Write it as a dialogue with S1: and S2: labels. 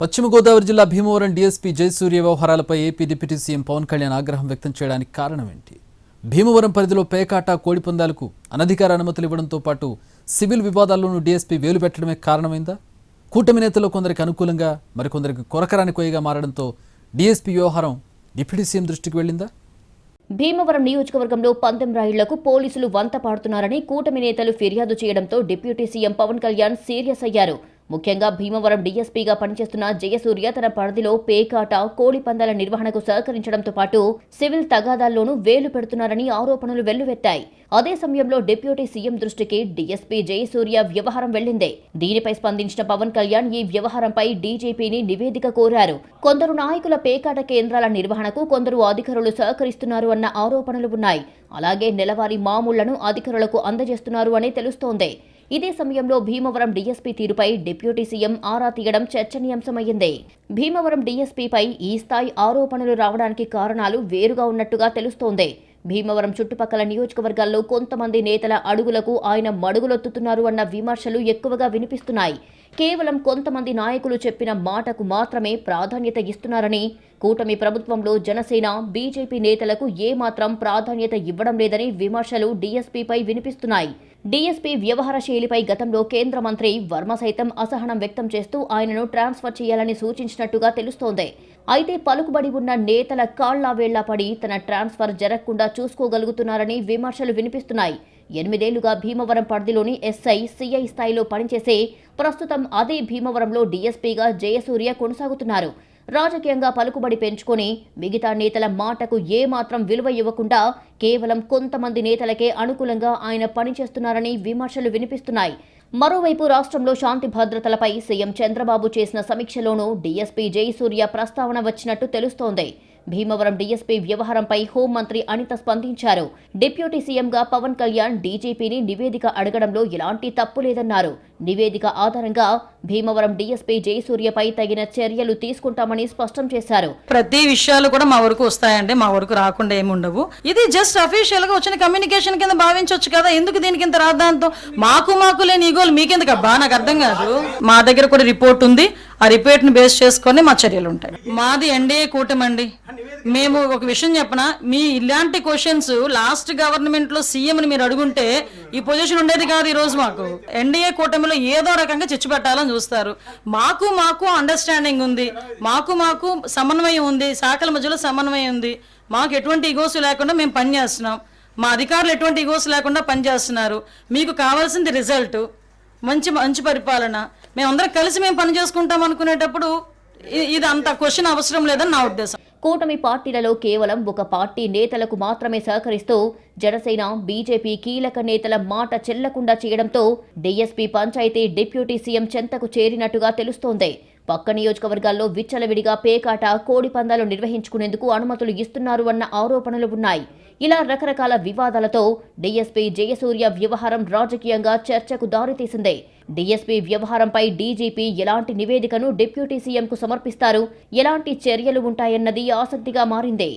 S1: పశ్చిమ గోదావరి జిల్లా భీమవరం డీఎస్పీ జయసూర్య వ్యవహారాలపై AP deputy CM Pawan Kalyan ఆగ్రహం వ్యక్తం చేయడానికి కారణం ఏంటి? భీమవరం పరిధిలో పేకాట కోడిపందాలకు అనధికార అనుమతులు ఇవ్వడంతో పాటు సివిల్ వివాదాల్లోనూ డీఎస్పీ వేలు పెట్టడమే కారణమైందా? కూటమి నేతల్లో కొందరికి అనుకూలంగా మరికొందరికి కొరకరాని కొయ్యగా మారడంతో డీఎస్పీ వ్యవహారం డిప్యూటీ సీఎం దృష్టికి వెళ్ళిందా?
S2: భీమవరం నియోజకవర్గంలో పందెం రాయుళ్లకు పోలీసులు వంత పాడుతున్నారని కూటమి నేతలు ఫిర్యాదు చేయడంతో deputy CM Pawan Kalyan serious అయ్యారు. ముఖ్యంగా భీమవరం డీఎస్పీగా పనిచేస్తున్న జయసూర్య తన పరిధిలో పేకాట కోడిపందాల నిర్వహణకు సహకరించడంతో పాటు సివిల్ తగాదాల్లోనూ వేలు పెడుతున్నారని ఆరోపణలు వెల్లువెత్తాయి. అదే సమయంలో డిప్యూటీ సీఎం దృష్టికి డీఎస్పీ జయసూర్య వ్యవహారం వెళ్లింది. దీనిపై స్పందించిన పవన్ కళ్యాణ్ ఈ వ్యవహారంపై డీజీపీని నివేదిక కోరారు. కొందరు నాయకుల పేకాట కేంద్రాల నిర్వహణకు కొందరు అధికారులు సహకరిస్తున్నారు అన్న ఆరోపణలు ఉన్నాయి. అలాగే నెలవారీ మామూళ్లను అధికారులకు అందజేస్తున్నారు అని తెలుస్తోంది. ఇదే సమయంలో భీమవరం డీఎస్పీ తీరుపై డిప్యూటీ సీఎం ఆరా తీయడం చర్చనీయాంశమైంది. భీమవరం డీఎస్పీపై ఈ స్థాయి ఆరోపణలు రావడానికి కారణాలు వేరుగా ఉన్నట్టుగా తెలుస్తోంది. భీమవరం చుట్టుపక్కల నియోజకవర్గాల్లో కొంతమంది నేతల అడుగులకు ఆయన మడుగులొత్తుతున్నారు అన్న విమర్శలు ఎక్కువగా వినిపిస్తున్నాయి. కేవలం కొంతమంది నాయకులు చెప్పిన మాటకు మాత్రమే ప్రాధాన్యత ఇస్తున్నారని, కూటమి ప్రభుత్వంలో జనసేన, బీజేపీ నేతలకు ఏమాత్రం ప్రాధాన్యత ఇవ్వడం లేదని విమర్శలు డీఎస్పీపై వినిపిస్తున్నాయి. డీఎస్పీ వ్యవహార శైలిపై గతంలో కేంద్ర మంత్రి వర్మ సైతం అసహనం వ్యక్తం చేస్తూ ఆయనను ట్రాన్స్ఫర్ చేయాలని సూచించినట్టుగా తెలుస్తోంది. అయితే పలుకుబడి ఉన్న నేతల కాళ్లా వేళ్లా పడి తన ట్రాన్స్ఫర్ జరగకుండా చూసుకోగలుగుతున్నారని విమర్శలు వినిపిస్తున్నాయి. 8 ఏళ్లుగా భీమవరం పరిధిలోని ఎస్ఐ, సిఐ స్థాయిలో పనిచేసే ప్రస్తుతం అదే భీమవరంలో డీఎస్పీగా జయసూర్య కొనసాగుతున్నారు. రాజకీయంగా పలుకుబడి పెంచుకొని మిగతా నేతల మాటకు ఏమాత్రం విలువ ఇవ్వకుండా కేవలం కొంతమంది నేతలకే అనుకూలంగా ఆయన పనిచేస్తున్నారని విమర్శలు వినిపిస్తున్నాయి. మరోవైపు రాష్ట్రంలో శాంతి భద్రతలపై సీఎం చంద్రబాబు చేసిన సమీక్షలోనూ డీఎస్పీ జయసూర్య ప్రస్తావన వచ్చినట్టు తెలుస్తోంది. భీమవరం డీఎస్పీ వ్యవహారంపై హోంమంత్రి అనిత స్పందించారు. డిప్యూటీ సీఎంగా పవన్ కళ్యాణ్ డీజీపీని నివేదిక అడగడంలో ఎలాంటి తప్పు లేదన్నారు. నివేదిక ఆధారంగా భీమవరం డీఎస్పీ జయసూర్యపై తగిన చర్యలు తీసుకుంటామని స్పష్టం చేశారు.
S3: ప్రతి విషయాలు కూడా మా వరకు వస్తాయండి, మా వరకు రాకుండా ఏముండవు. ఇది జస్ట్ అఫీషియల్ గా వచ్చిన కమ్యూనికేషన్ కింద భావించవచ్చు కదా. ఎందుకు దీనికి ఇంత రాద్దాంతో? మాకు లేని ఈగోలు మీకెందుకు అబ్బా? నాకు అర్థం కాదు. మా దగ్గర కూడా రిపోర్ట్ ఉంది. ఆ రిపోర్ట్ ని బేస్ చేసుకొని మా చర్యలు ఉంటాయి. మాది ఎన్డీఏ కూటమి అండి. మేము ఒక విషయం చెప్పనా, మీ ఇలాంటి క్వశ్చన్స్ లాస్ట్ గవర్నమెంట్ లో సీఎం ని మీరు అడుగుంటే ఈ పొజిషన్ ఉండేది కాదు. ఈ రోజు మాకు ఎన్డీఏ కూటమిలో ఏదో రకంగా చిచ్చు పెట్టాలని చూస్తారు. మాకు అండర్స్టాండింగ్ ఉంది, మాకు సమన్వయం ఉంది, శాఖల మధ్యలో సమన్వయం ఉంది. మాకు ఎటువంటి ఈగోస్ లేకుండా మేము పనిచేస్తున్నాం. మా అధికారులు ఎటువంటి ఈగోస్ లేకుండా పనిచేస్తున్నారు. మీకు కావాల్సింది రిజల్ట్, మంచి పరిపాలన. మేమందరం కలిసి మేము పని చేసుకుంటాం అనుకునేటప్పుడు ఇది అంత క్వశ్చన్ అవసరం లేదని నా ఉద్దేశం.
S2: కూటమి పార్టీలలో కేవలం ఒక పార్టీ నేతలకు మాత్రమే సహకరిస్తూ జనసేన, బీజేపీ కీలక నేతల మాట చెల్లకుండా చేయడంతో డీఎస్పీ పంచాయతీ డిప్యూటీ సీఎం చెంతకు చేరినట్టుగా తెలుస్తోంది. పక్క నియోజకవర్గాల్లో విచ్చలవిడిగా పేకాట, కోడిపందాలు నిర్వహించుకునేందుకు అనుమతులు ఇస్తున్నారు అన్న ఆరోపణలు ఉన్నాయి. ఇలా రకరకాల వివాదాలతో డీఎస్పీ జయసూర్య వ్యవహారం రాజకీయంగా చర్చకు దారితీసింది. డీఎస్పీ వ్యవహారంపై డీజీపీ ఎలాంటి నివేదికను డిప్యూటీ సీఎంకు సమర్పిస్తారు, ఎలాంటి చర్యలు ఉంటాయన్నది ఆసక్తిగా మారింది.